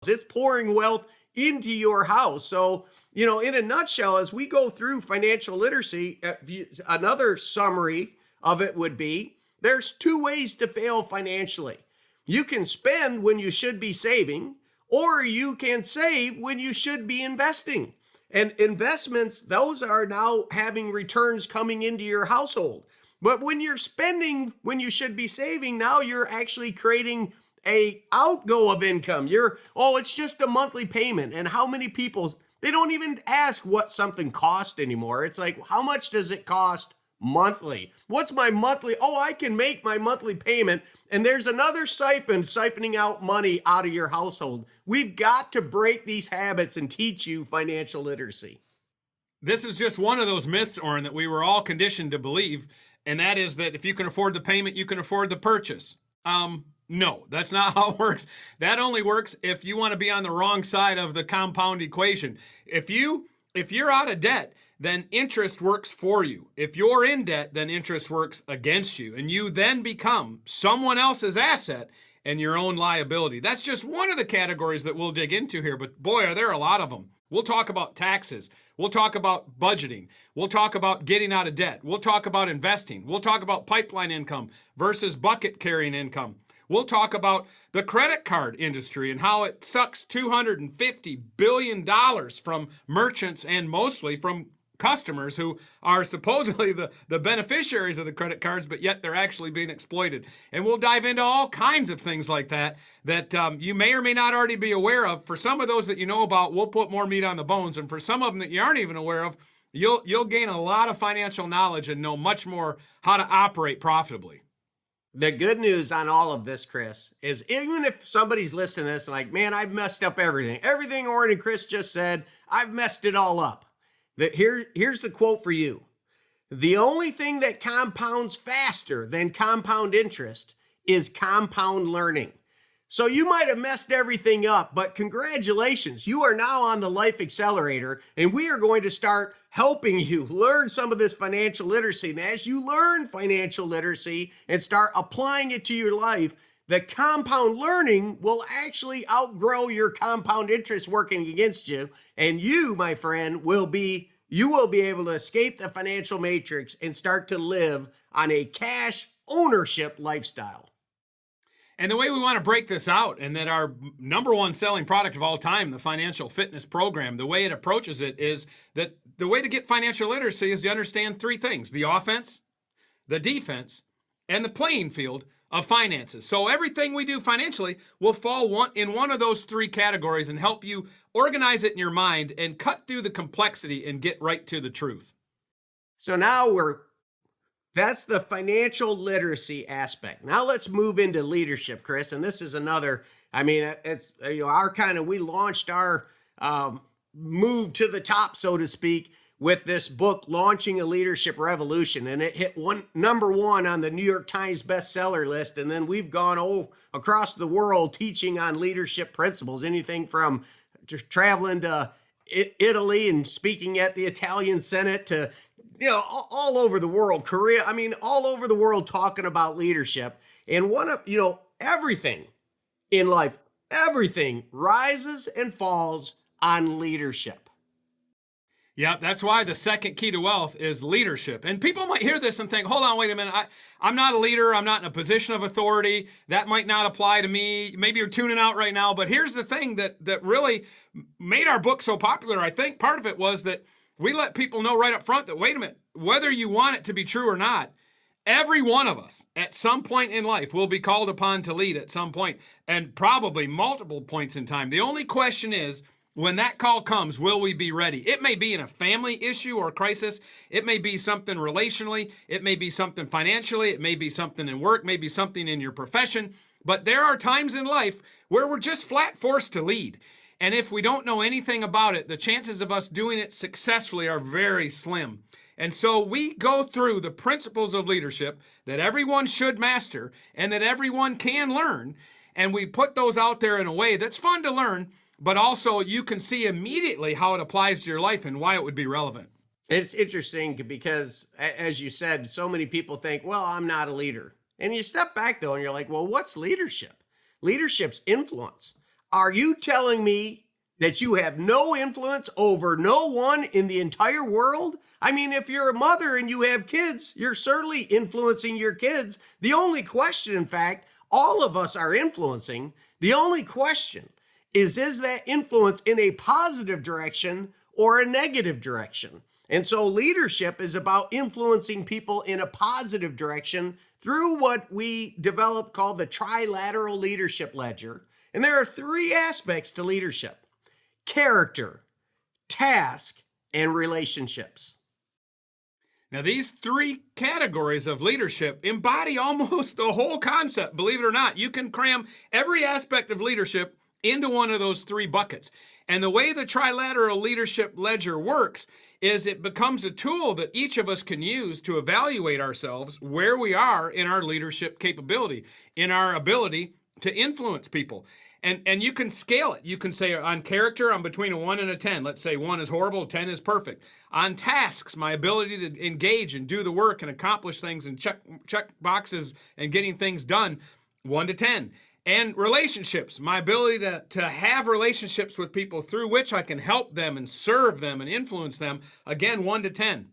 It's pouring wealth into your house. So, in a nutshell, as we go through financial literacy, another summary of it would be there's two ways to fail financially. You can spend when you should be saving, or you can save when you should be investing. And investments, those are now having returns coming into your household. But when you're spending when you should be saving, now you're actually creating a outgo of income. It's just a monthly payment. And how many people, they don't even ask what something costs anymore. It's like, how much does it cost monthly? What's my monthly? Oh, I can make my monthly payment. And there's another siphoning out money out of your household. We've got to break these habits and teach you financial literacy. This is just one of those myths, Orrin, that we were all conditioned to believe. And that is that if you can afford the payment, you can afford the purchase. No, that's not how it works. That only works if you want to be on the wrong side of the compound equation. If you're out of debt, then interest works for you. If you're in debt, then interest works against you. And you then become someone else's asset and your own liability. That's just one of the categories that we'll dig into here, but boy, are there a lot of them. We'll talk about taxes. We'll talk about budgeting. We'll talk about getting out of debt. We'll talk about investing. We'll talk about pipeline income versus bucket carrying income. We'll talk about the credit card industry and how it sucks $250 billion from merchants and mostly from customers who are supposedly the beneficiaries of the credit cards, but yet they're actually being exploited. And we'll dive into all kinds of things like that you may or may not already be aware of. For some of those that you know about, we'll put more meat on the bones. And for some of them that you aren't even aware of, you'll gain a lot of financial knowledge and know much more how to operate profitably. The good news on all of this, Chris, is even if somebody's listening to this and like, man, I've messed up everything Orrin and Chris just said, I've messed it all up. Here's the quote for you. The only thing that compounds faster than compound interest is compound learning. So you might have messed everything up, but congratulations, you are now on the Life Accelerator, and we are going to start helping you learn some of this financial literacy. And as you learn financial literacy and start applying it to your life, the compound learning will actually outgrow your compound interest working against you. And you, my friend, will be able to escape the financial matrix and start to live on a cash ownership lifestyle. And the way we want to break this out, and that our number one selling product of all time, the Financial Fitness Program, the way it approaches it is that the way to get financial literacy is to understand three things: the offense, the defense, and the playing field of finances. So everything we do financially will fall in one of those three categories and help you organize it in your mind and cut through the complexity and get right to the truth. So now that's the financial literacy aspect. Now let's move into leadership, Chris. And this is another, it's we launched our move to the top, so to speak, with this book, Launching a Leadership Revolution. And it hit number one on the New York Times bestseller list. And then we've gone across the world teaching on leadership principles, anything from traveling to Italy and speaking at the Italian Senate to all over the world, Korea, all over the world talking about leadership. And everything in life, everything rises and falls on leadership. Yeah, that's why the second key to wealth is leadership. And people might hear this and think, hold on, wait a minute. I'm not a leader. I'm not in a position of authority. That might not apply to me. Maybe you're tuning out right now. But here's the thing that really made our book so popular. I think part of it was that we let people know right up front that, wait a minute, whether you want it to be true or not, every one of us at some point in life will be called upon to lead at some point, and probably multiple points in time. The only question is, when that call comes, will we be ready? It may be in a family issue or crisis. It may be something relationally. It may be something financially. It may be something in work, maybe something in your profession. But there are times in life where we're just flat forced to lead. And if we don't know anything about it, the chances of us doing it successfully are very slim. And so we go through the principles of leadership that everyone should master and that everyone can learn. And we put those out there in a way that's fun to learn, but also you can see immediately how it applies to your life and why it would be relevant. It's interesting because, as you said, so many people think, well, I'm not a leader. And you step back, though, and you're like, well, what's leadership? Leadership's influence. Are you telling me that you have no influence over no one in the entire world? I mean, if you're a mother and you have kids, you're certainly influencing your kids. The only question, in fact, all of us are influencing. The only question is that influence in a positive direction or a negative direction? And so leadership is about influencing people in a positive direction through what we developed called the trilateral leadership ledger. And there are three aspects to leadership: character, task, and relationships. Now, these three categories of leadership embody almost the whole concept, believe it or not. You can cram every aspect of leadership into one of those three buckets. And the way the trilateral leadership ledger works is it becomes a tool that each of us can use to evaluate ourselves, where we are in our leadership capability, in our ability to influence people. And you can scale it. You can say on character, I'm between a 1 and a 10. Let's say 1 is horrible, 10 is perfect. On tasks, my ability to engage and do the work and accomplish things and check boxes and getting things done, 1 to 10. And relationships, my ability to have relationships with people through which I can help them and serve them and influence them, again, 1 to 10.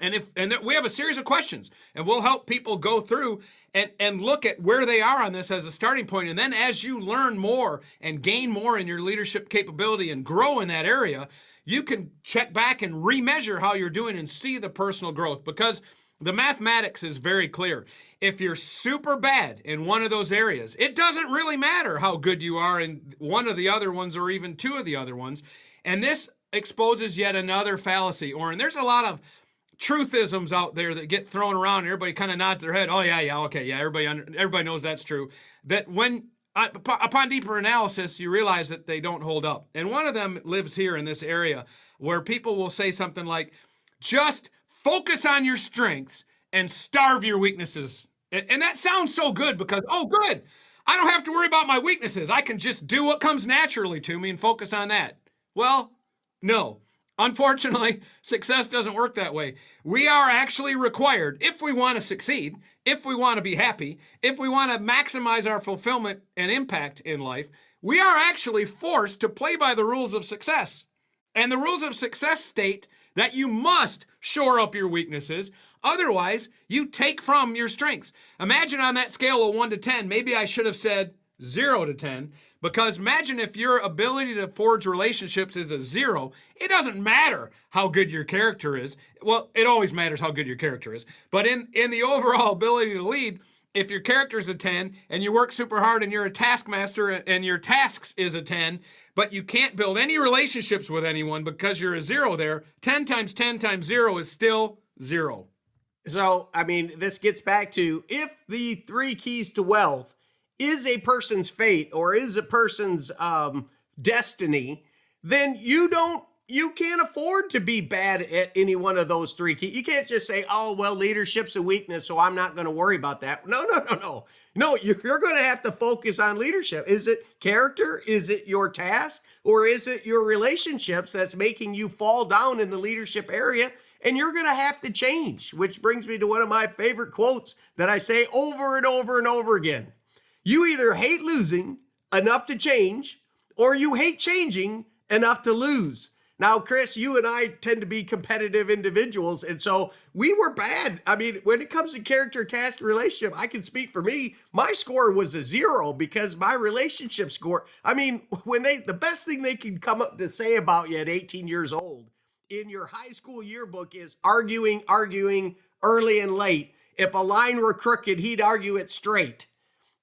And we have a series of questions, and we'll help people go through and look at where they are on this as a starting point. And then as you learn more and gain more in your leadership capability and grow in that area, you can check back and remeasure how you're doing and see the personal growth, because the mathematics is very clear. If you're super bad in one of those areas, it doesn't really matter how good you are in one of the other ones or even two of the other ones. And this exposes yet another fallacy, and there's a lot of truthisms out there that get thrown around and everybody kind of nods their head. Oh yeah, okay, yeah, everybody knows that's true. That when upon deeper analysis, you realize that they don't hold up. And one of them lives here in this area, where people will say something like, just focus on your strengths and starve your weaknesses. And that sounds so good because, oh, good, I don't have to worry about my weaknesses. I can just do what comes naturally to me and focus on that. Well, no. Unfortunately, success doesn't work that way. We are actually required, if we want to succeed, if we want to be happy, if we want to maximize our fulfillment and impact in life, we are actually forced to play by the rules of success. And the rules of success state that you must shore up your weaknesses. Otherwise, you take from your strengths. Imagine on that scale of 1 to 10, maybe I should have said 0 to 10, because imagine if your ability to forge relationships is a 0, it doesn't matter how good your character is. Well, it always matters how good your character is. But in the overall ability to lead, if your character is a 10 and you work super hard and you're a taskmaster and your tasks is a 10, but you can't build any relationships with anyone because you're a 0 there, 10 times 10 times 0 is still 0. So, I mean, this gets back to, if the 3 keys to wealth is a person's fate or is a person's destiny, then you can't afford to be bad at any one of those 3 keys. You can't just say, oh, well, leadership's a weakness, so I'm not going to worry about that. No. No, you're going to have to focus on leadership. Is it character? Is it your task? Or is it your relationships that's making you fall down in the leadership area? And you're going to have to change, which brings me to one of my favorite quotes that I say over and over and over again. You either hate losing enough to change, or you hate changing enough to lose. Now, Chris, you and I tend to be competitive individuals, and so we were bad. I mean, when it comes to character, task, relationship, I can speak for me. My score was a 0 because my relationship score, I mean, the best thing they can come up to say about you at 18 years old in your high school yearbook is arguing early and late. If a line were crooked, he'd argue it straight.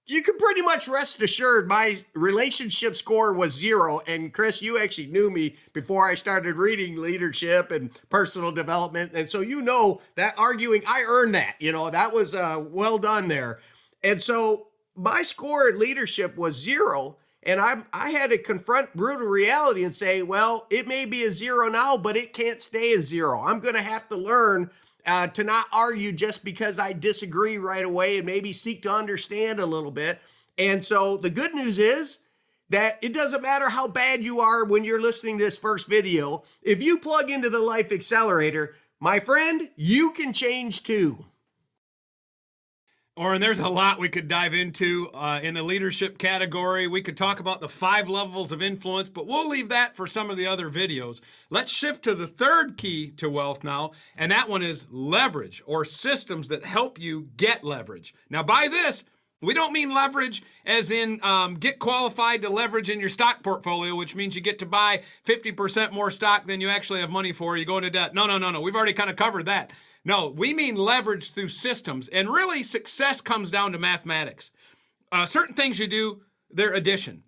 You can pretty much rest assured my relationship score was 0. And Chris, you actually knew me before I started reading leadership and personal development. And so you know that arguing, I earned that. That was well done there. And so my score at leadership was 0. And I had to confront brutal reality and say, well, it may be a 0 now, but it can't stay a 0. I'm going to have to learn to not argue just because I disagree right away and maybe seek to understand a little bit. And so the good news is that it doesn't matter how bad you are when you're listening to this first video. If you plug into the Life Accelerator, my friend, you can change too. And there's a lot we could dive into in the leadership category. We could talk about the 5 levels of influence, but we'll leave that for some of the other videos. Let's shift to the third key to wealth now, and that one is leverage, or systems that help you get leverage. Now, by this, we don't mean leverage as in get qualified to leverage in your stock portfolio, which means you get to buy 50% more stock than you actually have money for. You go into debt. No. We've already kind of covered that. No, we mean leverage through systems. And really, success comes down to mathematics. Certain things you do, they're addition.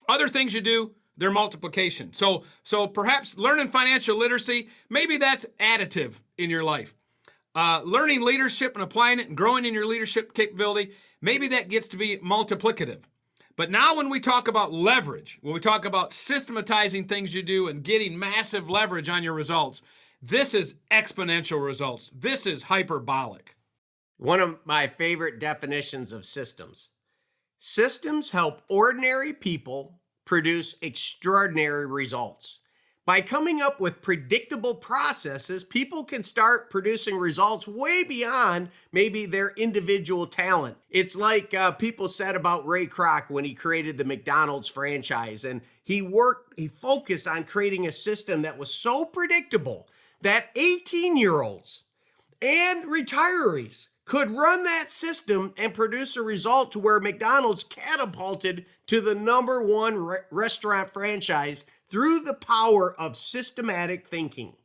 Other things you do, they're multiplication. So perhaps learning financial literacy, maybe that's additive in your life. Learning leadership and applying it and growing in your leadership capability, maybe that gets to be multiplicative. But now when we talk about leverage, when we talk about systematizing things you do and getting massive leverage on your results, this is exponential results. This is hyperbolic. One of my favorite definitions of systems. Systems help ordinary people produce extraordinary results. By coming up with predictable processes, people can start producing results way beyond maybe their individual talent. It's like people said about Ray Kroc when he created the McDonald's franchise, and he focused on creating a system that was so predictable that 18-year-olds and retirees could run that system and produce a result to where McDonald's catapulted to the #1 restaurant franchise through the power of systematic thinking.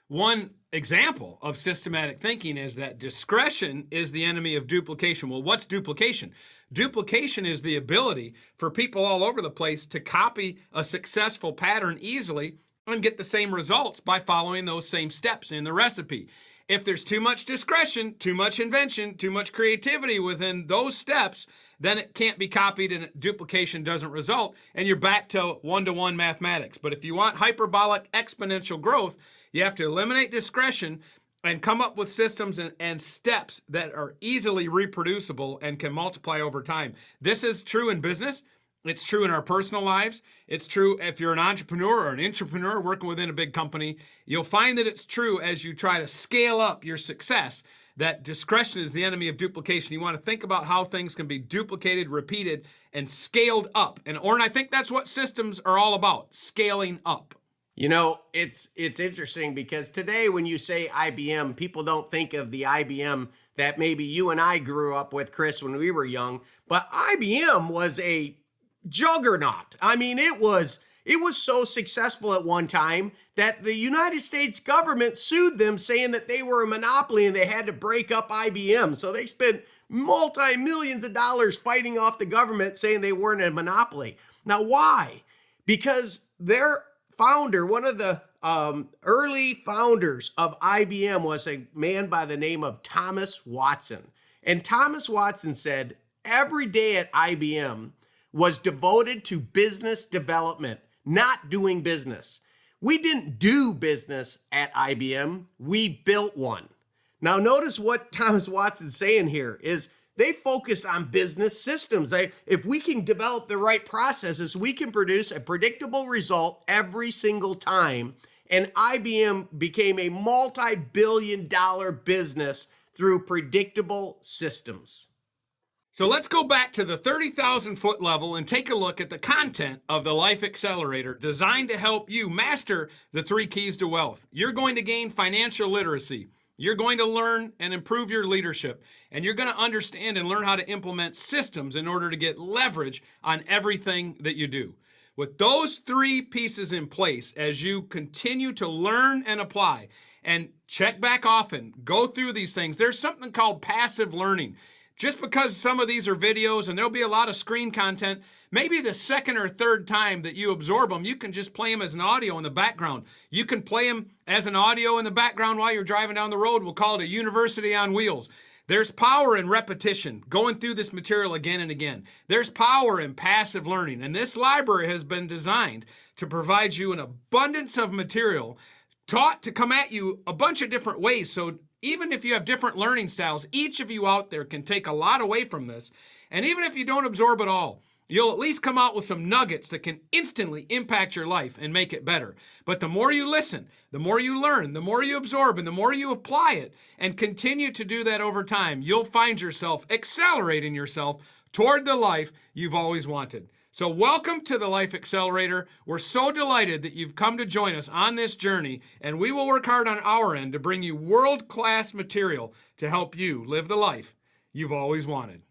One example of systematic thinking is that discretion is the enemy of duplication. Well, what's duplication? Duplication is the ability for people all over the place to copy a successful pattern easily and get the same results by following those same steps in the recipe. If there's too much discretion, too much invention, too much creativity within those steps, then it can't be copied and duplication doesn't result, and you're back to one-to-one mathematics. But if you want hyperbolic exponential growth, you have to eliminate discretion and come up with systems and steps that are easily reproducible and can multiply over time. This is true in business. It's true in our personal lives. It's true if you're an entrepreneur or an intrapreneur working within a big company. You'll find that it's true as you try to scale up your success, that discretion is the enemy of duplication. You want to think about how things can be duplicated, repeated, and scaled up. And Orrin, I think that's what systems are all about, scaling up. You know, it's interesting because today when you say IBM, people don't think of the IBM that maybe you and I grew up with, Chris, when we were young. But IBM was a juggernaut. I mean, it was so successful at one time that the United States government sued them saying that they were a monopoly and they had to break up IBM. So they spent multi-millions of dollars fighting off the government saying they weren't a monopoly. Now, why? Because their founder, one of the early founders of IBM, was a man by the name of Thomas Watson. And Thomas Watson said every day at IBM was devoted to business development, not doing business. We didn't do business at IBM, we built one. Now notice what Thomas Watson's saying here is they focus on business systems. If we can develop the right processes, we can produce a predictable result every single time. And IBM became a multi-billion-dollar business through predictable systems. So let's go back to the 30,000 foot level and take a look at the content of the Life Accelerator designed to help you master the 3 keys to wealth. You're going to gain financial literacy. You're going to learn and improve your leadership, and you're going to understand and learn how to implement systems in order to get leverage on everything that you do. With those 3 pieces in place, as you continue to learn and apply and check back often, go through these things, there's something called passive learning. Just because some of these are videos and there'll be a lot of screen content, maybe the second or third time that you absorb them, you can just play them as an audio in the background. You can play them as an audio in the background while you're driving down the road. We'll call it a university on wheels. There's power in repetition, going through this material again and again. There's power in passive learning. And this library has been designed to provide you an abundance of material taught to come at you a bunch of different ways. So even if you have different learning styles, each of you out there can take a lot away from this. And even if you don't absorb it all, You'll at least come out with some nuggets that can instantly impact your life and make it better. But the more you listen, the more you learn, the more you absorb, and the more you apply it, and continue to do that over time, you'll find yourself accelerating yourself toward the life you've always wanted. So welcome to the Life Accelerator. We're so delighted that you've come to join us on this journey, and we will work hard on our end to bring you world-class material to help you live the life you've always wanted.